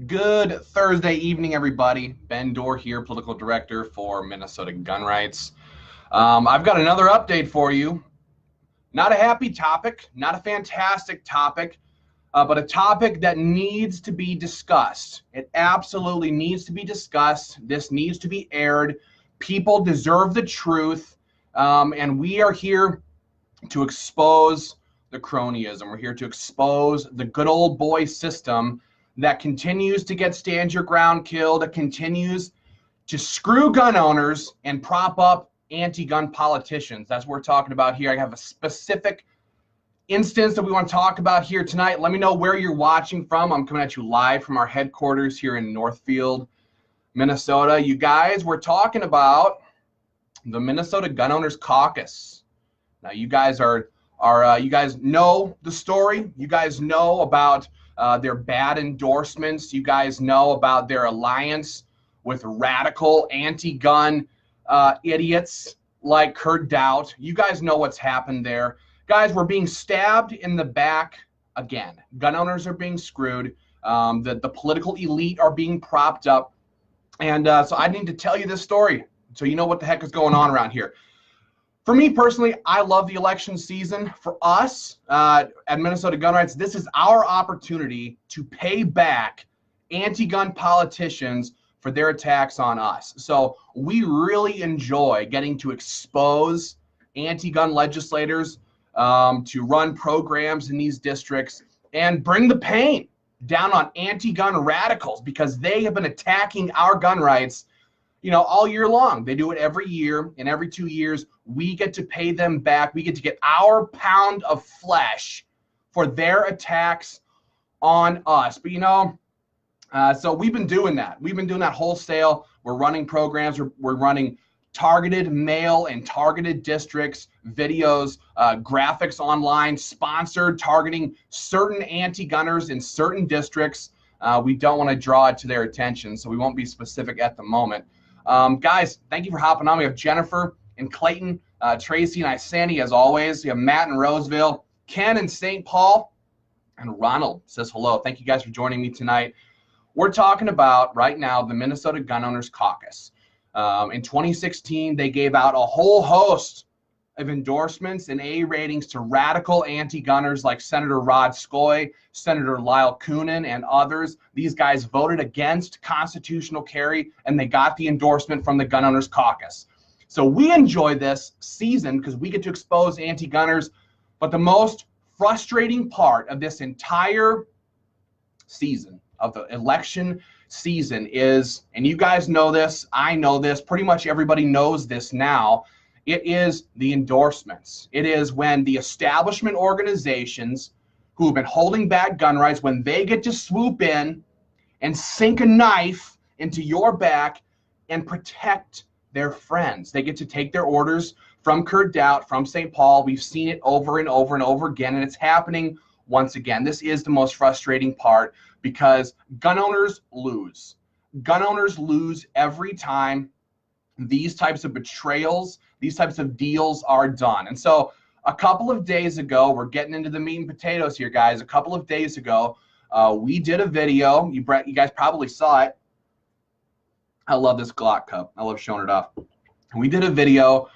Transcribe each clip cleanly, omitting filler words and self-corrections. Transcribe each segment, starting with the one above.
Good Thursday evening, everybody. Ben Dorr here, political director for Minnesota Gun Rights. I've got another update for you. Not a happy topic, not a fantastic topic, but a topic that needs to be discussed. It absolutely needs to be discussed. This needs to be aired. People deserve the truth, and we are here to expose the cronyism. We're here to expose the good old boy system that continues to get stand your ground killed, that continues to screw gun owners and prop up anti-gun politicians. That's what we're talking about here. I have a specific instance that we want to talk about here tonight. Let me know where you're watching from. I'm coming at you live from our headquarters here in Northfield, Minnesota. You guys, we're talking about the Minnesota Gun Owners Caucus. Now, you guys you guys know the story. You guys know about their bad endorsements. You guys know about their alliance with radical anti-gun idiots like Speaker Daudt. You guys know what's happened there. Guys, we're being stabbed in the back again. Gun owners are being screwed. The political elite are being propped up. And so I need to tell you this story so you know what the heck is going on around here. For me personally, I love the election season. For us at Minnesota Gun Rights, this is our opportunity to pay back anti-gun politicians for their attacks on us. So we really enjoy getting to expose anti-gun legislators, to run programs in these districts and bring the pain down on anti-gun radicals because they have been attacking our gun rights all year long. They do it every year, and every 2 years, we get to pay them back. We get to get our pound of flesh for their attacks on us. But so we've been doing that. We've been doing that wholesale. We're running programs. We're running targeted mail and targeted districts, videos, graphics online, sponsored, targeting certain anti-gunners in certain districts. We don't want to draw it to their attention, so we won't be specific at the moment. Guys, thank you for hopping on. We have Jennifer and Clayton, Tracy and Isani as always. We have Matt in Roseville, Ken in St. Paul, and Ronald says hello. Thank you guys for joining me tonight. We're talking about right now the Minnesota Gun Owners Caucus. In 2016, they gave out a whole host of endorsements and A ratings to radical anti-gunners like Senator Rod Skoy, Senator Lyle Coonan, and others. These guys voted against constitutional carry, and they got the endorsement from the Gun Owners Caucus. So we enjoy this season because we get to expose anti-gunners, but the most frustrating part of this entire season, of the election season, is, and you guys know this, I know this, pretty much everybody knows this now, it is the endorsements. It is when the establishment organizations who have been holding back gun rights, when they get to swoop in and sink a knife into your back and protect their friends. They get to take their orders from Speaker Daudt, from St. Paul. We've seen it over and over and over again, and it's happening once again. This is the most frustrating part because gun owners lose. Gun owners lose every time these types of betrayals, these types of deals are done. And so a couple of days ago, we're getting into the meat and potatoes here, guys. A couple of days ago, we did a video. You guys probably saw it. I love this Glock cup. I love showing it off. We did a video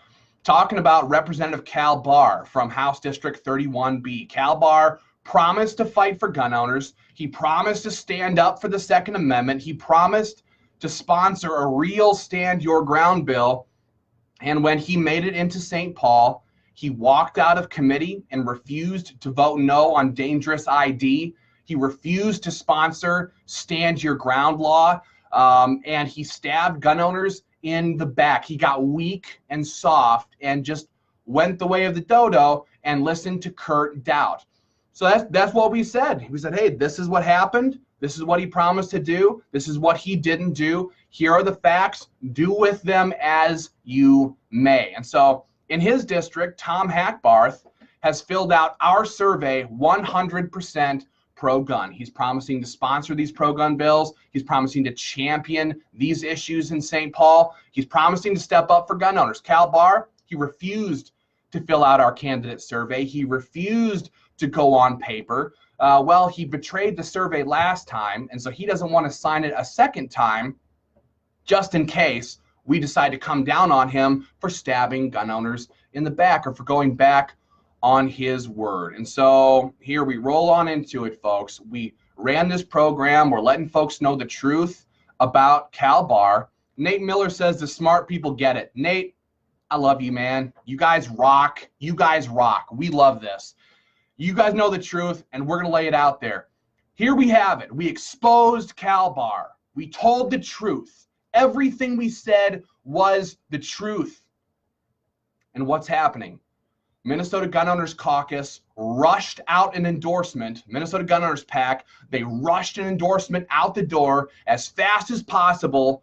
talking about Representative Cal Barr from House District 31B. Cal Barr promised to fight for gun owners. He promised to stand up for the Second Amendment. He promised to sponsor a real stand your ground bill. And when he made it into St. Paul, he walked out of committee and refused to vote no on dangerous ID. He refused to sponsor stand your ground law. And he stabbed gun owners in the back. He got weak and soft and just went the way of the dodo and listened to Speaker Daudt. So that's what we said. We said, hey, this is what happened. This is what he promised to do. This is what he didn't do. Here are the facts. Do with them as you may. And so in his district, Tom Hackbarth has filled out our survey 100% pro-gun. He's promising to sponsor these pro-gun bills. He's promising to champion these issues in St. Paul. He's promising to step up for gun owners. Cal Barr, he refused to fill out our candidate survey. He refused to go on paper. Well, he betrayed the survey last time, and so he doesn't want to sign it a second time, just in case we decide to come down on him for stabbing gun owners in the back or for going back on his word. And so here we roll on into it, folks. We ran this program. We're letting folks know the truth about CalBar. Nate Miller says the smart people get it. Nate, I love you, man. You guys rock. You guys rock. We love this. You guys know the truth, and we're going to lay it out there. Here we have it. We exposed CalBar. We told the truth. Everything we said was the truth. And what's happening? Minnesota Gun Owners Caucus rushed out an endorsement. Minnesota Gun Owners PAC, they rushed an endorsement out the door as fast as possible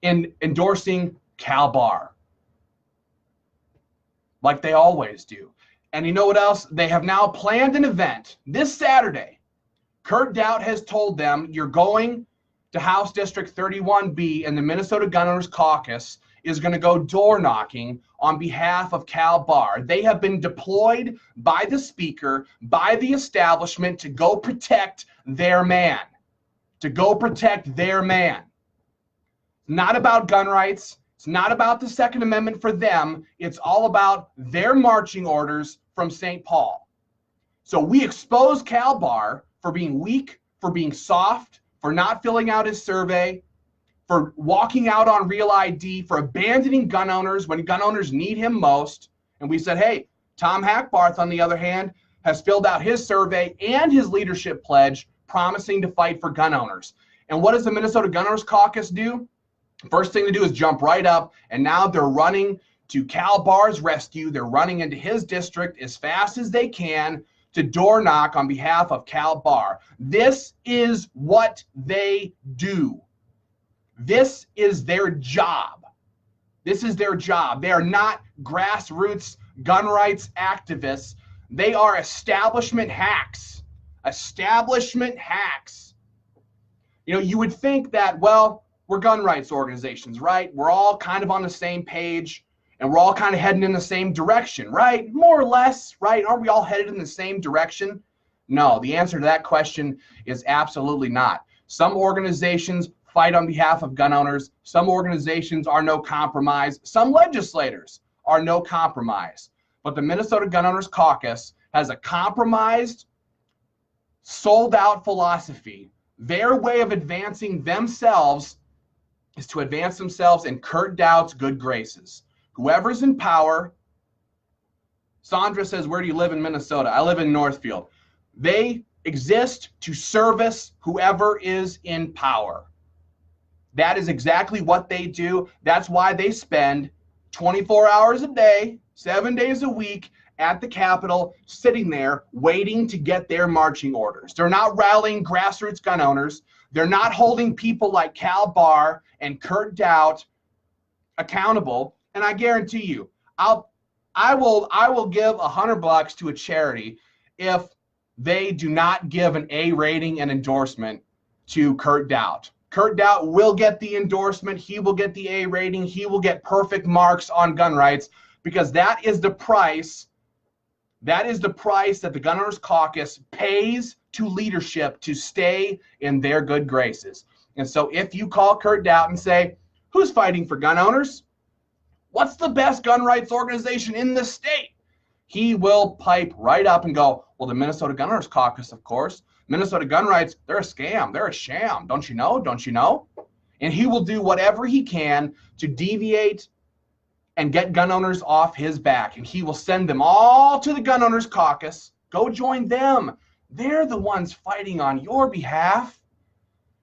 in endorsing CalBar, like they always do. And you know what else? They have now planned an event this Saturday. Kurt Daudt has told them, you're going to House District 31B, and the Minnesota Gun Owners Caucus is going to go door knocking on behalf of CalBar. They have been deployed by the speaker, by the establishment, to go protect their man. To go protect their man. Not about gun rights. It's not about the Second Amendment for them. It's all about their marching orders from St. Paul. So we expose CalBar for being weak, for being soft, for not filling out his survey, for walking out on Real ID, for abandoning gun owners when gun owners need him most. And we said, hey, Tom Hackbarth, on the other hand, has filled out his survey and his leadership pledge promising to fight for gun owners. And what does the Minnesota Gun Owners Caucus do? First thing to do is jump right up, and now they're running to CalBar's rescue. They're running into his district as fast as they can to door knock on behalf of CalBar. This is what they do. This is their job. This is their job. They are not grassroots gun rights activists. They are establishment hacks. Establishment hacks. You know, you would think that, well, we're gun rights organizations, right? We're all kind of on the same page, and we're all kind of heading in the same direction, right? More or less, right? Aren't we all headed in the same direction? No, the answer to that question is absolutely not. Some organizations fight on behalf of gun owners. Some organizations are no compromise. Some legislators are no compromise. But the Minnesota Gun Owners Caucus has a compromised, sold-out philosophy. Their way of advancing themselves is to advance themselves in Kurt Daudt's good graces. Whoever's in power, Sandra says, where do you live in Minnesota? I live in Northfield. They exist to service whoever is in power. That is exactly what they do. That's why they spend 24 hours a day, 7 days a week at the Capitol, sitting there waiting to get their marching orders. They're not rallying grassroots gun owners. They're not holding people like CalBar and Kurt Daudt accountable. And I guarantee you, I will give $100 to a charity if they do not give an A rating and endorsement to Kurt Daudt. Kurt Daudt will get the endorsement. He will get the A rating. He will get perfect marks on gun rights, because that is the price. That is the price that the Gun Owners Caucus pays to leadership to stay in their good graces. And so if you call Kurt Daudt and say, who's fighting for gun owners? What's the best gun rights organization in the state? He will pipe right up and go, well, the Minnesota Gun Owners Caucus, of course. Minnesota gun rights, they're a scam. They're a sham. Don't you know? Don't you know? And he will do whatever he can to deviate and get gun owners off his back. And he will send them all to the Gun Owners Caucus. Go join them. They're the ones fighting on your behalf.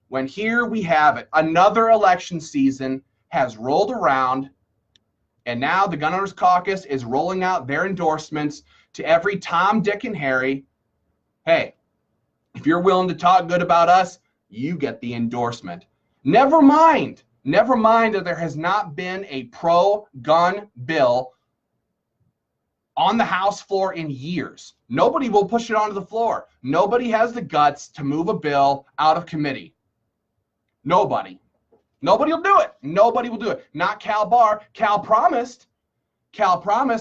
When here we have it, another election season has rolled around, and now the Gun Owners Caucus is rolling out their endorsements to every Tom, Dick, and Harry. Hey, if you're willing to talk good about us, you get the endorsement. Never mind that there has not been a pro-gun bill on the House floor in years. Nobody will push it onto the floor. Nobody has the guts to move a bill out of committee. Nobody. Nobody will do it. Nobody will do it. Not CalBar. Cal promised.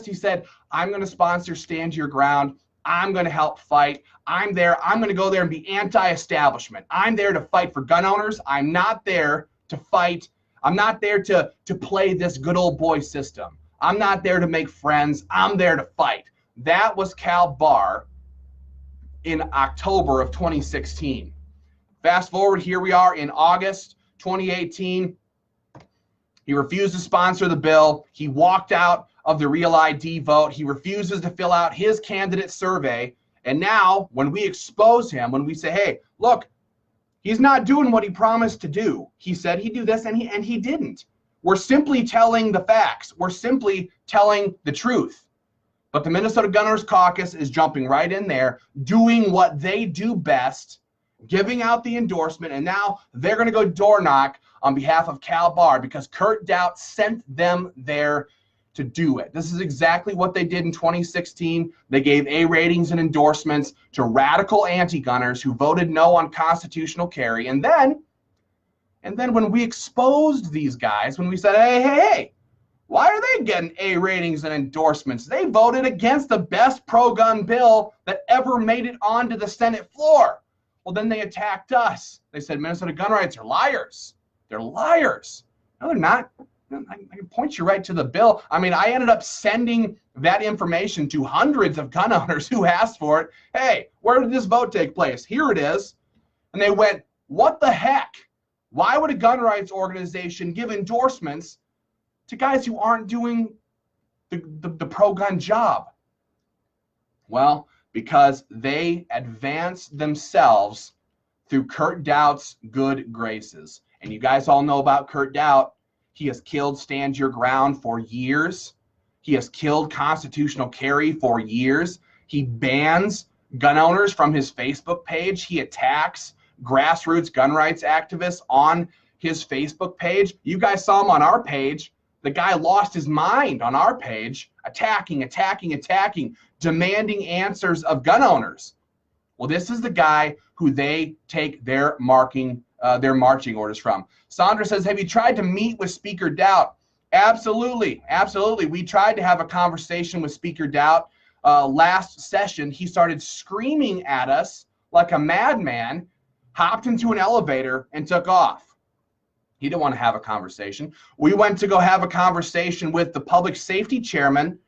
He said, I'm going to sponsor Stand Your Ground. I'm going to help fight. I'm there. I'm going to go there and be anti-establishment. I'm there to fight for gun owners. I'm not there to fight. I'm not there to play this good old boy system. I'm not there to make friends. I'm there to fight. That was Cal Barr in October of 2016. Fast forward, here we are in August 2018. He refused to sponsor the bill. He walked out of the Real ID vote. He refuses to fill out his candidate survey. And now, when we expose him, when we say, hey, look, he's not doing what he promised to do. He said he'd do this, and he didn't. We're simply telling the facts. We're simply telling the truth. But the Minnesota Gun Owners Caucus is jumping right in there, doing what they do best, giving out the endorsement, and now they're going to go door knock on behalf of Cal Barr because Speaker Daudt sent them there to do it. This is exactly what they did in 2016. They gave A ratings and endorsements to radical anti-gunners who voted no on constitutional carry. And then when we exposed these guys, when we said, hey, why are they getting A ratings and endorsements? They voted against the best pro-gun bill that ever made it onto the Senate floor. Well, then they attacked us. They said Minnesota gun rights are liars. They're liars. No, they're not. I can point you right to the bill. I mean, I ended up sending that information to hundreds of gun owners who asked for it. Hey, where did this vote take place? Here it is. And they went, what the heck? Why would a gun rights organization give endorsements to guys who aren't doing the pro-gun job? Well, because they advance themselves through Speaker Daudt's good graces. And you guys all know about Speaker Daudt. He has killed Stand Your Ground for years. He has killed constitutional carry for years. He bans gun owners from his Facebook page. He attacks grassroots gun rights activists on his Facebook page. You guys saw him on our page. The guy lost his mind on our page, attacking, demanding answers of gun owners. Well, this is the guy who they take their marching orders from. Sandra says, have you tried to meet with Speaker Daudt? Absolutely. We tried to have a conversation with Speaker Daudt. Last session, he started screaming at us like a madman, hopped into an elevator, and took off. He didn't want to have a conversation. We went to go have a conversation with the public safety chairman,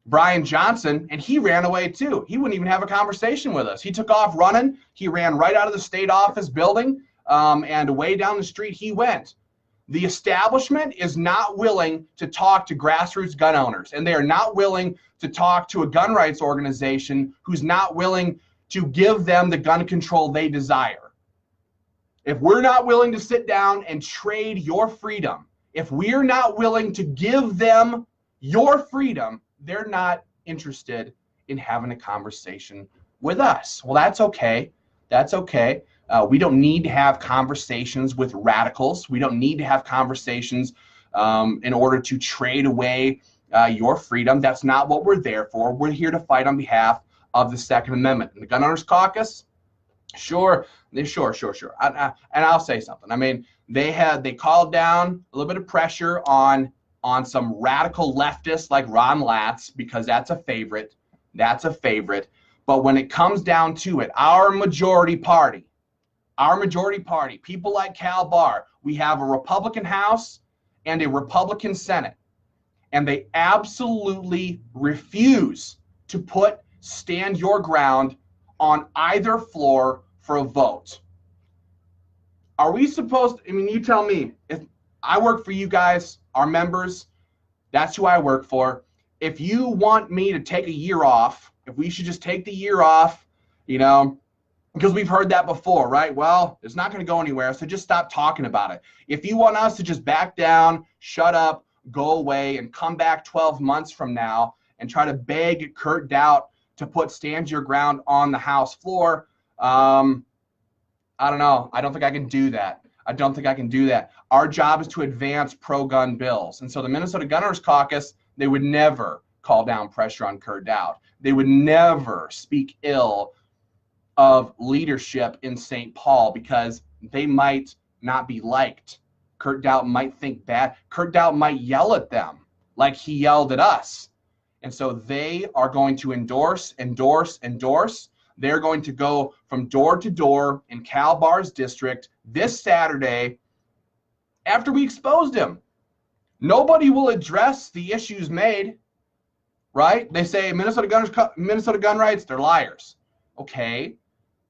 Brian Johnson, and he ran away too. He wouldn't even have a conversation with us. He took off running. He ran right out of the state office building, and way down the street he went. The establishment is not willing to talk to grassroots gun owners, and they are not willing to talk to a gun rights organization who's not willing to give them the gun control they desire. If we're not willing to sit down and trade your freedom, if we're not willing to give them your freedom, they're not interested in having a conversation with us. Well, that's okay. That's okay. We don't need to have conversations with radicals. We don't need to have conversations in order to trade away your freedom. That's not what we're there for. We're here to fight on behalf of the Second Amendment. And the Gun Owners Caucus, sure. And I'll say something. I mean, they called down a little bit of pressure on some radical leftists like Ron Latz, because that's a favorite. But when it comes down to it, our majority party, people like Cal Barr, we have a Republican House and a Republican Senate, and they absolutely refuse to put Stand Your Ground on either floor for a vote. Are we supposed to, I mean, you tell me, if I work for you guys, our members, that's who I work for. If you want me to take a year off, if we should just take the year off, because we've heard that before, right? Well, it's not going to go anywhere, so just stop talking about it. If you want us to just back down, shut up, go away, and come back 12 months from now and try to beg Speaker Daudt to put Stand Your Ground on the House floor, I don't know. I don't think I can do that. Our job is to advance pro-gun bills. And so the Minnesota Gun Owners Caucus, they would never call down pressure on Speaker Daudt. They would never speak ill of leadership in St. Paul because they might not be liked. Speaker Daudt might think bad. Speaker Daudt might yell at them like he yelled at us. And so they are going to endorse. They're going to go from door to door in Cal Bar's district this Saturday after we exposed him. Nobody will address the issues made, right? They say Minnesota gun rights, they're liars. Okay,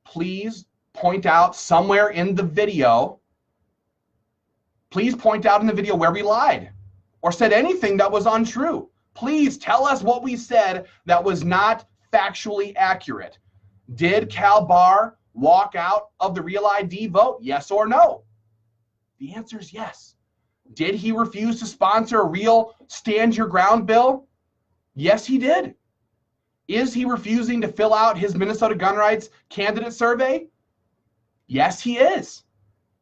please point out somewhere in the video, where we lied or said anything that was untrue. Please tell us what we said that was not factually accurate. Did Cal Bar walk out of the Real ID vote? Yes or no? The answer is yes. Did he refuse to sponsor a real Stand Your Ground bill? Yes, he did. Is he refusing to fill out his Minnesota gun rights candidate survey? Yes, he is.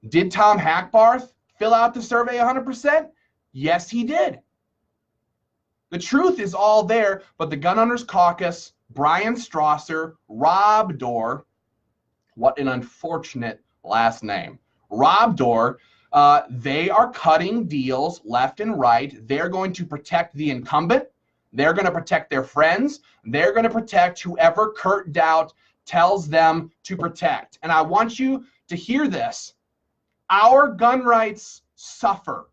Did Tom Hackbarth fill out the survey 100%? Yes, he did. The truth is all there, but the Gun Owners Caucus, Brian Strasser, Rob Dorr, what an unfortunate last name, Rob Dorr, they are cutting deals left and right. They're going to protect the incumbent. They're going to protect their friends. They're going to protect whoever Kurt Daudt tells them to protect. And I want you to hear this. Our gun rights suffer.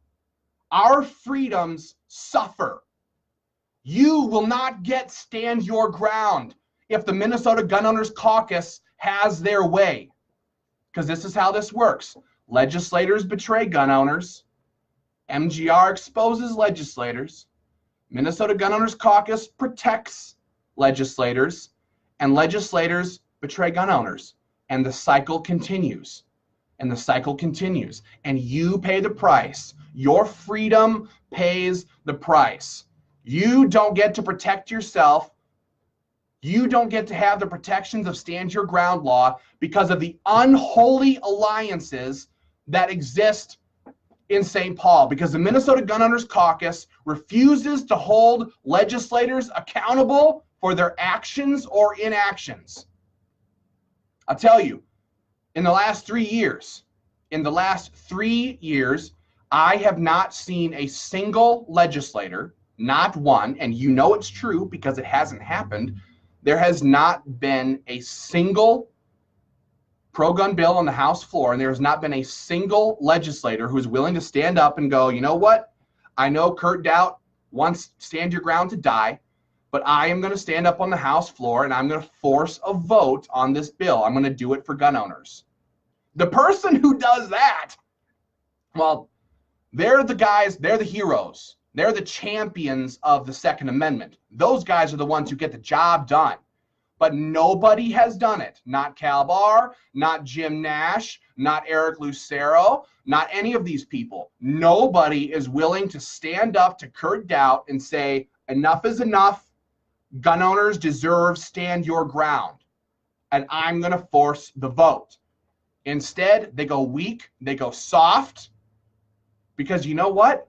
Our freedoms suffer. You will not get stand your ground if the Minnesota Gun Owners Caucus has their way. Because this is how this works. Legislators betray gun owners. MGR exposes legislators. Minnesota Gun Owners Caucus protects legislators. And legislators betray gun owners. And the cycle continues. And the cycle continues. And you pay the price. Your freedom pays the price. You don't get to protect yourself. You don't get to have the protections of Stand Your Ground law because of the unholy alliances that exist in St. Paul, because the Minnesota Gun Owners Caucus refuses to hold legislators accountable for their actions or inactions. I'll tell you, in the last 3 years, I have not seen a single legislator, not one, and you know it's true because it hasn't happened. There has not been a single pro-gun bill on the House floor, and there has not been a single legislator who is willing to stand up and go, you know what? I know Kurt Daudt wants Stand Your Ground to die, but I am going to stand up on the House floor and I'm going to force a vote on this bill. I'm going to do it for gun owners. The person who does that, well, they're the guys, they're the heroes. They're the champions of the Second Amendment. Those guys are the ones who get the job done. But nobody has done it. Not Cal Bar, not Jim Nash, not Eric Lucero, not any of these people. Nobody is willing to stand up to Kurt Daudt and say, enough is enough. Gun owners deserve Stand Your Ground. And I'm going to force the vote. Instead, they go weak, they go soft. Because you know what?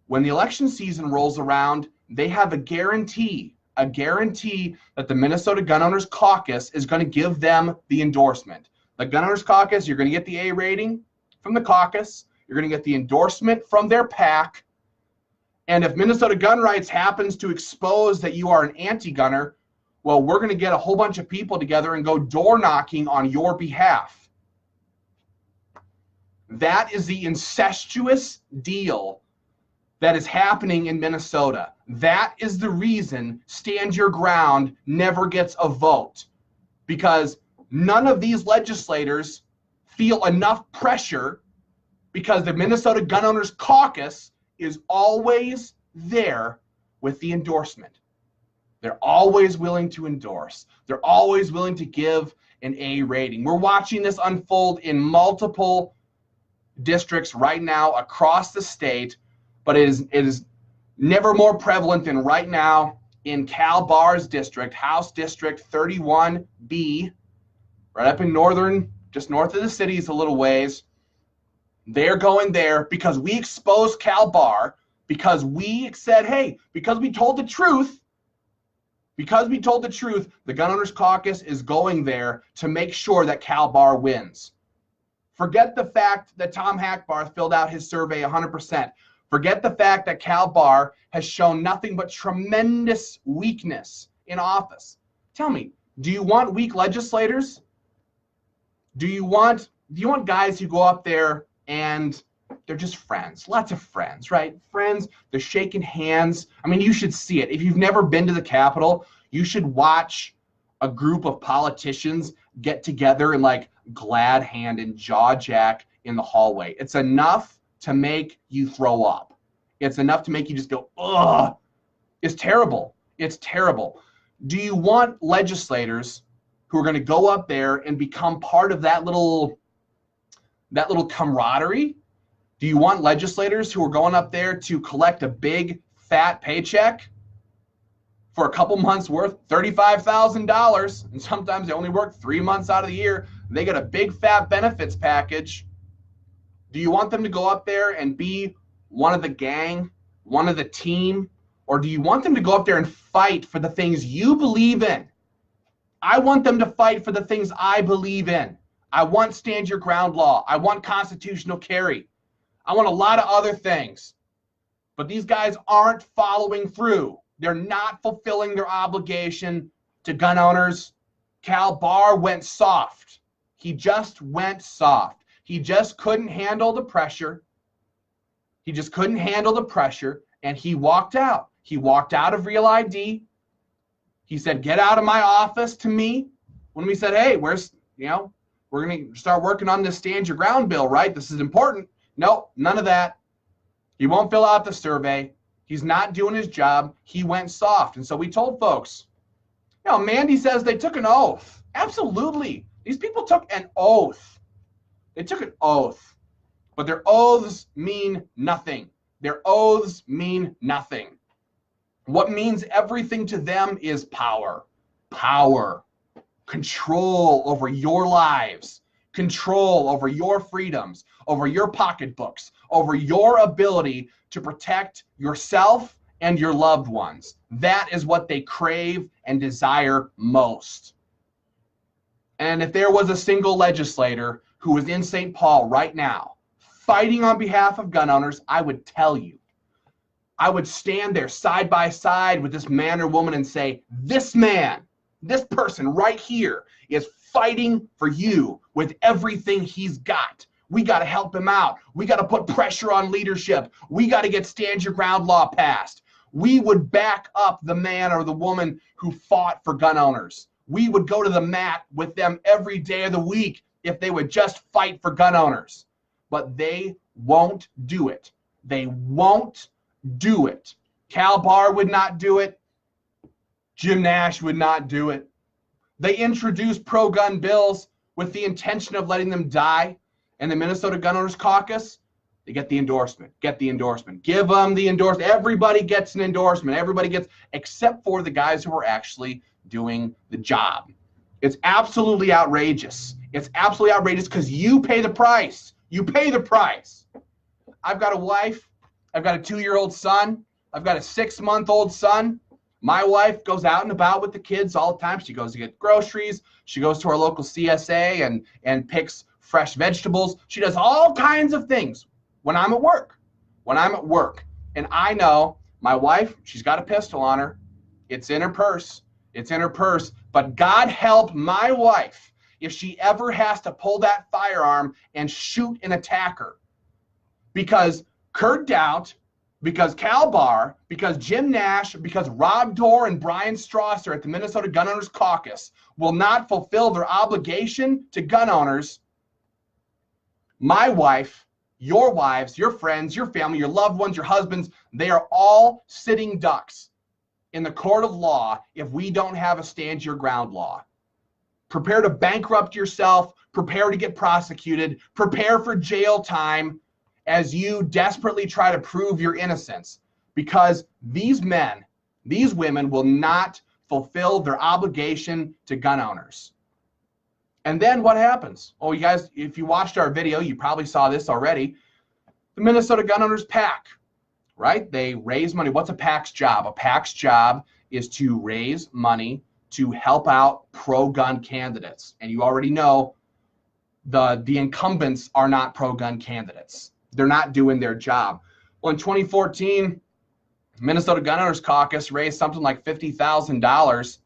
When the election season rolls around, they have a guarantee that the Minnesota Gun Owners Caucus is going to give them the endorsement. The Gun Owners Caucus, you're going to get the A rating from the caucus. You're going to get the endorsement from their PAC. And if Minnesota Gun Rights happens to expose that you are an anti-gunner, well, we're going to get a whole bunch of people together and go door knocking on your behalf. That is the incestuous deal that is happening in Minnesota. That is the reason Stand Your Ground never gets a vote, because none of these legislators feel enough pressure, because the Minnesota Gun Owners Caucus is always there with the endorsement. They're always willing to endorse. They're always willing to give an A rating. We're watching this unfold in multiple districts right now across the state, but it is never more prevalent than right now in Cal Bar's district, House District 31B, right up in northern, just north of the cities a little ways. They're going there because we exposed Cal Bar, because we said, hey, because we told the truth, the Gun Owners Caucus is going there to make sure that Cal Bar wins. Forget the fact that Tom Hackbarth filled out his survey 100%. Forget the fact that Cal Barr has shown nothing but tremendous weakness in office. Tell me, do you want weak legislators? Do you want guys who go up there and they're just friends, lots of friends, right? Friends, they're shaking hands. I mean, you should see it. If you've never been to the Capitol, you should watch a group of politicians get together and like glad hand and jaw jack in the hallway. It's enough to make you throw up. It's enough to make you just go, ugh. It's terrible. It's terrible. Do you want legislators who are going to go up there and become part of that little camaraderie? Do you want legislators who are going up there to collect a big fat paycheck for a couple months worth, $35,000, and sometimes they only work 3 months out of the year? They get a big fat benefits package. Do you want them to go up there and be one of the gang, one of the team, or do you want them to go up there and fight for the things you believe in? I want them to fight for the things I believe in. I want stand your ground law. I want constitutional carry. I want a lot of other things. But these guys aren't following through. They're not fulfilling their obligation to gun owners. Cal Barr went soft. He just went soft. He just couldn't handle the pressure. He just couldn't handle the pressure, and he walked out. He walked out of Real ID. He said, get out of my office to me. When we said, hey, we're going to start working on this stand your ground bill, right? This is important. No, none of that. He won't fill out the survey. He's not doing his job. He went soft. And so we told folks, Mandy says they took an oath. Absolutely. These people took an oath. They took an oath. But their oaths mean nothing. Their oaths mean nothing. What means everything to them is power. Power. Control over your lives. Control over your freedoms, over your pocketbooks, over your ability to protect yourself and your loved ones. That is what they crave and desire most. And if there was a single legislator who was in St. Paul right now, fighting on behalf of gun owners, I would tell you, I would stand there side by side with this man or woman and say, this man, this person right here is fighting for you with everything he's got. We got to help him out. We got to put pressure on leadership. We got to get stand your ground law passed. We would back up the man or the woman who fought for gun owners. We would go to the mat with them every day of the week if they would just fight for gun owners. But they won't do it. They won't do it. Cal Barr would not do it. Jim Nash would not do it. They introduced pro-gun bills with the intention of letting them die. And the Minnesota Gun Owners Caucus, they get the endorsement. Get the endorsement. Give them the endorsement. Everybody gets an endorsement. Everybody gets, except for the guys who are actually doing the job. It's absolutely outrageous. It's absolutely outrageous because you pay the price. You pay the price. I've got a wife. I've got a 2-year-old son. I've got a 6-month-old son. My wife goes out and about with the kids all the time. She goes to get groceries. She goes to our local CSA and picks fresh vegetables. She does all kinds of things when I'm at work. When I'm at work. And I know my wife, she's got a pistol on her. It's in her purse. It's in her purse. But God help my wife if she ever has to pull that firearm and shoot an attacker. Because Kurt Daudt, because Cal Barr, because Jim Nash, because Rob Dorr and Brian Strasser at the Minnesota Gun Owners Caucus will not fulfill their obligation to gun owners, my wife, your wives, your friends, your family, your loved ones, your husbands, they are all sitting ducks in the court of law if we don't have a stand your ground law. Prepare to bankrupt yourself, prepare to get prosecuted, prepare for jail time as you desperately try to prove your innocence, because these men, these women will not fulfill their obligation to gun owners. And then what happens? Oh, you guys, if you watched our video, you probably saw this already. The Minnesota Gun Owners PAC, right? They raise money. What's a PAC's job? A PAC's job is to raise money to help out pro-gun candidates. And you already know the incumbents are not pro-gun candidates. They're not doing their job. Well, in 2014, Minnesota Gun Owners Caucus raised something like $50,000,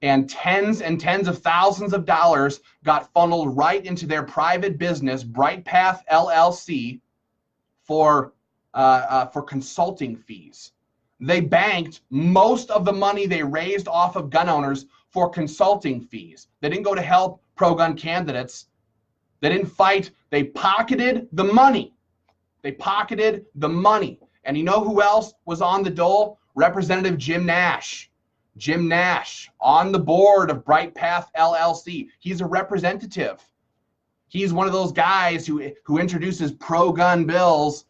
and tens of thousands of dollars got funneled right into their private business, Bright Path LLC, for consulting fees. They banked most of the money they raised off of gun owners for consulting fees. They didn't go to help pro-gun candidates. They didn't fight. They pocketed the money. They pocketed the money. And you know who else was on the dole? Representative Jim Nash. Jim Nash on the board of Bright Path LLC. He's a representative. He's one of those guys who introduces pro-gun bills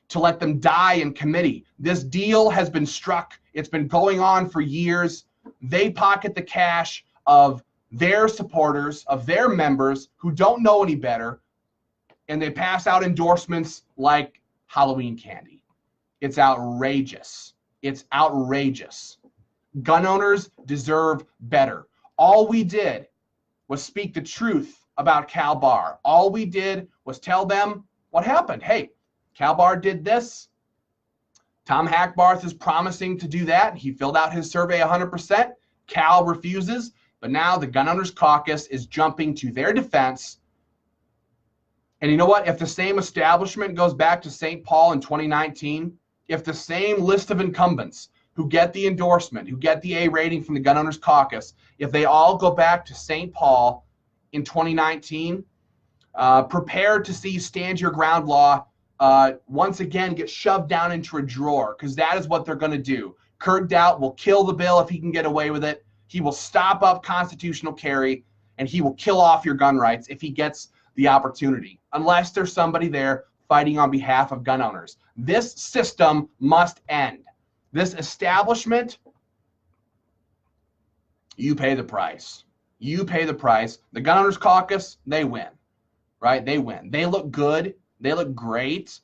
to let them die in committee. This deal has been struck. It's been going on for years. They pocket the cash of their supporters, of their members who don't know any better, and they pass out endorsements like Halloween candy. It's outrageous. It's outrageous. Gun owners deserve better. All we did was speak the truth about Cal Barr. All we did was tell them what happened. Hey, Cal Barr did this. Tom Hackbarth is promising to do that. He filled out his survey 100%. Cal refuses. But now the Gun Owners Caucus is jumping to their defense. And you know what? If the same establishment goes back to St. Paul in 2019, if the same list of incumbents who get the endorsement, who get the A rating from the Gun Owners Caucus, if they all go back to St. Paul in 2019, prepare to see stand your ground law once again get shoved down into a drawer, because that is what they're going to do. Speaker Daudt will kill the bill if he can get away with it. He will stop up constitutional carry, and he will kill off your gun rights if he gets the opportunity, unless there's somebody there fighting on behalf of gun owners. This system must end. This establishment, you pay the price. You pay the price. The Gun Owners Caucus, they win, right? They win. They look good. They look great.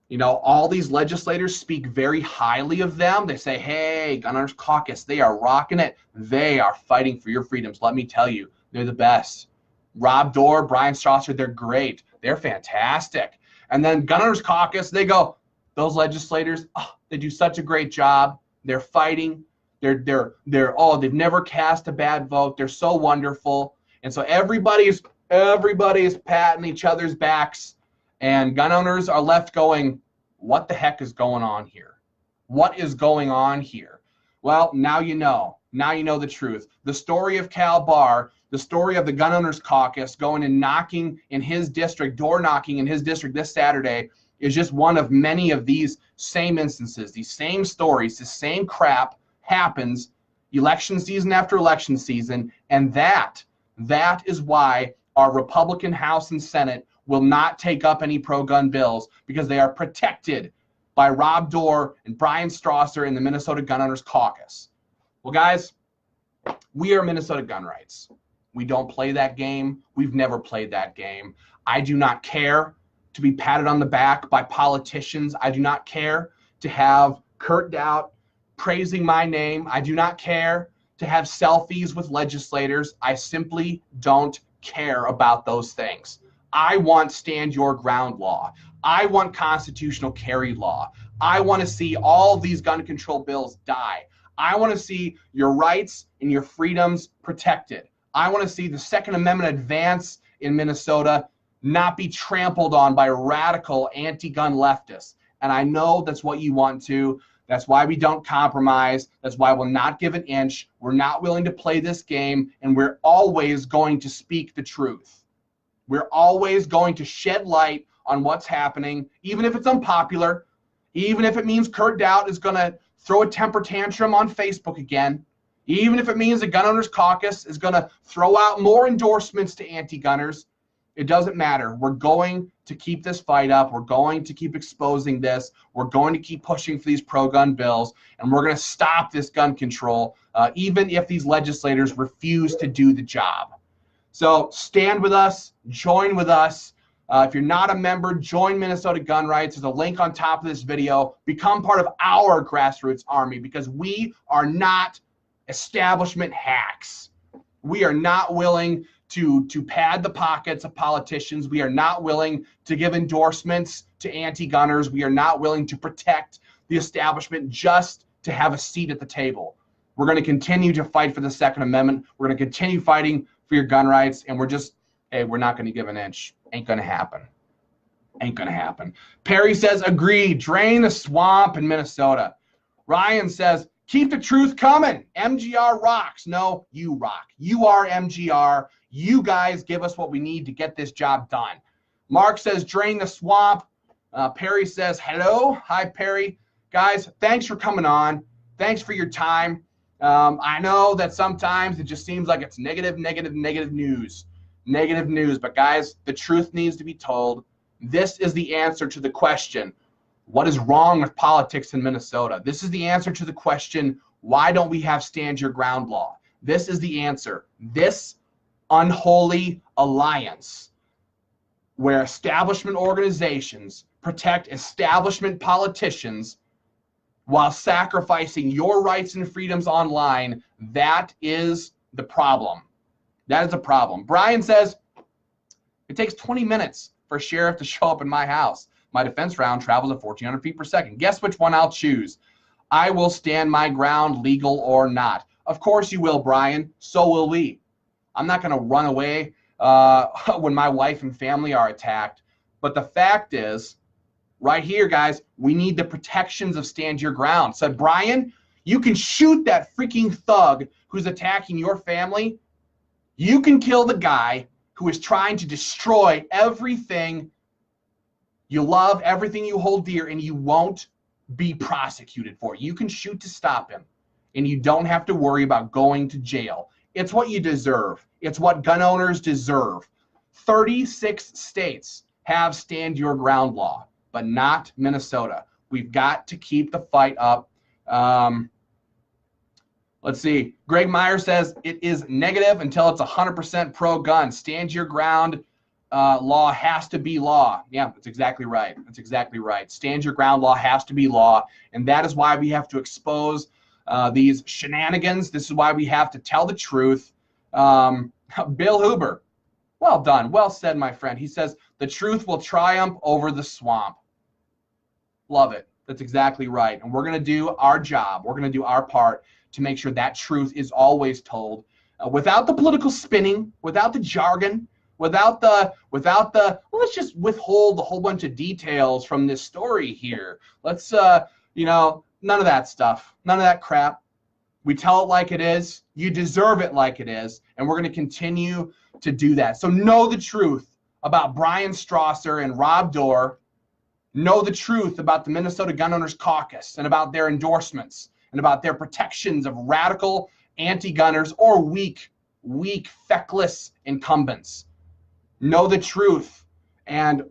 You know, all these legislators speak very highly of them. They say, hey, Gun Owners Caucus, they are rocking it. They are fighting for your freedoms. Let me tell you, they're the best. Rob Dorr, Brian Strasser, they're great. They're fantastic. And then Gun Owners Caucus, they go, those legislators, oh, they do such a great job. They're fighting. They've never cast a bad vote. They're so wonderful. And so everybody's patting each other's backs, and gun owners are left going, what the heck is going on here? What is going on here? Well, now you know. Now you know the truth. The story of Cal Barr, the story of the Gun Owners Caucus going and knocking in his district, door knocking in his district this Saturday, is just one of many of these same instances, these same stories, the same crap happens election season after election season. And that is why our Republican House and Senate will not take up any pro-gun bills, because they are protected by Rob Dorr and Brian Strasser in the Minnesota Gun Owners Caucus. Well, guys, we are Minnesota Gun Rights. We don't play that game. We've never played that game. I do not care to be patted on the back by politicians. I do not care to have Speaker Daudt praising my name. I do not care to have selfies with legislators. I simply don't care about those things. I want stand your ground law. I want constitutional carry law. I want to see all of these gun control bills die. I want to see your rights and your freedoms protected. I want to see the Second Amendment advance in Minnesota not be trampled on by radical anti-gun leftists. And I know that's what you want to. That's why we don't compromise. That's why we'll not give an inch. We're not willing to play this game, and we're always going to speak the truth. We're always going to shed light on what's happening, even if it's unpopular, even if it means Speaker Daudt is going to throw a temper tantrum on Facebook again, even if it means the Gun Owners Caucus is going to throw out more endorsements to anti-gunners. It doesn't matter. We're going to keep this fight up. We're going to keep exposing this. We're going to keep pushing for these pro-gun bills, and we're going to stop this gun control, even if these legislators refuse to do the job. So stand with us. Join with us. If you're not a member, join Minnesota Gun Rights. There's a link on top of this video. Become part of our grassroots army, because we are not establishment hacks. We are not willing to pad the pockets of politicians. We are not willing to give endorsements to anti-gunners. We are not willing to protect the establishment just to have a seat at the table. We're going to continue to fight for the Second Amendment. We're going to continue fighting for your gun rights, and we're not going to give an inch. Ain't going to happen. Ain't going to happen. Perry says, agreed. Drain the swamp in Minnesota. Ryan says, keep the truth coming. MGR rocks. No, you rock. You are MGR. You guys give us what we need to get this job done. Mark says, drain the swamp. Perry says, hello. Hi, Perry. Guys, thanks for coming on. Thanks for your time. I know that sometimes it just seems like it's negative news. Negative news. But guys, the truth needs to be told. This is the answer to the question, what is wrong with politics in Minnesota? This is the answer to the question, why don't we have stand your ground law? This is the answer. This unholy alliance where establishment organizations protect establishment politicians while sacrificing your rights and freedoms online, that is the problem. That is the problem. Brian says, it takes 20 minutes for a sheriff to show up in my house. My defense round travels at 1,400 feet per second. Guess which one I'll choose? I will stand my ground, legal or not. Of course you will, Brian. So will we. I'm not going to run away when my wife and family are attacked. But the fact is, right here, guys, we need the protections of stand your ground. Said, Brian, you can shoot that freaking thug who's attacking your family. You can kill the guy who is trying to destroy everything you love, everything you hold dear, and you won't be prosecuted for it. You can shoot to stop him, and you don't have to worry about going to jail. It's what you deserve. It's what gun owners deserve. 36 states have stand your ground law, but not Minnesota. We've got to keep the fight up. Let's see. Greg Meyer says it is negative until it's 100% pro-gun. Stand your ground law has to be law. Yeah, that's exactly right. That's exactly right. Stand your ground law has to be law, and that is why we have to expose these shenanigans. This is why we have to tell the truth. Bill Huber, well done. Well said, my friend. He says, the truth will triumph over the swamp. Love it. That's exactly right. And we're going to do our job. We're going to do our part to make sure that truth is always told without the political spinning, without the jargon, without the, well, let's just withhold a whole bunch of details from this story here. Let's, none of that stuff, none of that crap. We tell it like it is. You deserve it like it is. And we're going to continue to do that. So know the truth about Brian Strasser and Rob Dorr. Know the truth about the Minnesota Gun Owners Caucus and about their endorsements and about their protections of radical anti-gunners or weak, feckless incumbents. Know the truth and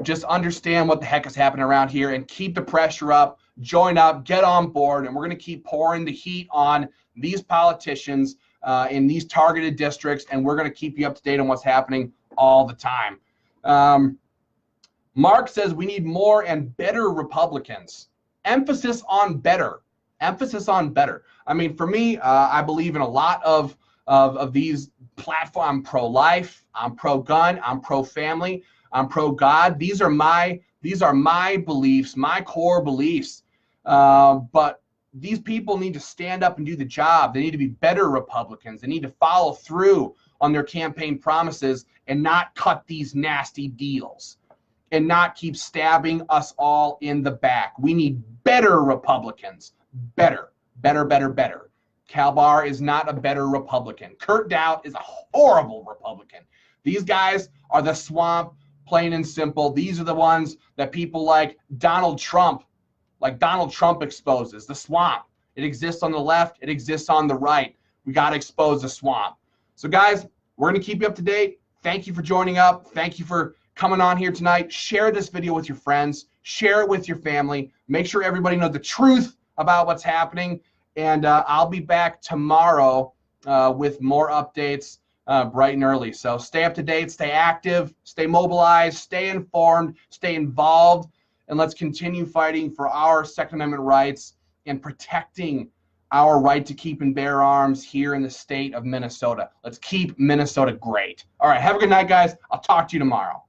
just understand what the heck is happening around here and keep the pressure up, join up, get on board, and we're going to keep pouring the heat on these politicians in these targeted districts, and we're going to keep you up to date on what's happening all the time. Mark says we need more and better Republicans. Emphasis on better. Emphasis on better. I mean, for me, I believe in a lot of these platforms. I'm pro-life, I'm pro-gun, I'm pro-family, I'm pro-God. These are my beliefs, my core beliefs. But these people need to stand up and do the job. They need to be better Republicans. They need to follow through on their campaign promises and not cut these nasty deals and not keep stabbing us all in the back. We need better Republicans. Better. Cal Barr is not a better Republican. Kurt Daudt is a horrible Republican. These guys are the swamp, plain and simple. These are the ones that people like Donald Trump exposes. The swamp. It exists on the left. It exists on the right. We got to expose the swamp. So guys, we're going to keep you up to date. Thank you for joining up. Thank you for coming on here tonight. Share this video with your friends. Share it with your family. Make sure everybody knows the truth about what's happening. And I'll be back tomorrow with more updates bright and early. So stay up to date, stay active, stay mobilized, stay informed, stay involved, and let's continue fighting for our Second Amendment rights and protecting our right to keep and bear arms here in the state of Minnesota. Let's keep Minnesota great. All right, have a good night, guys. I'll talk to you tomorrow.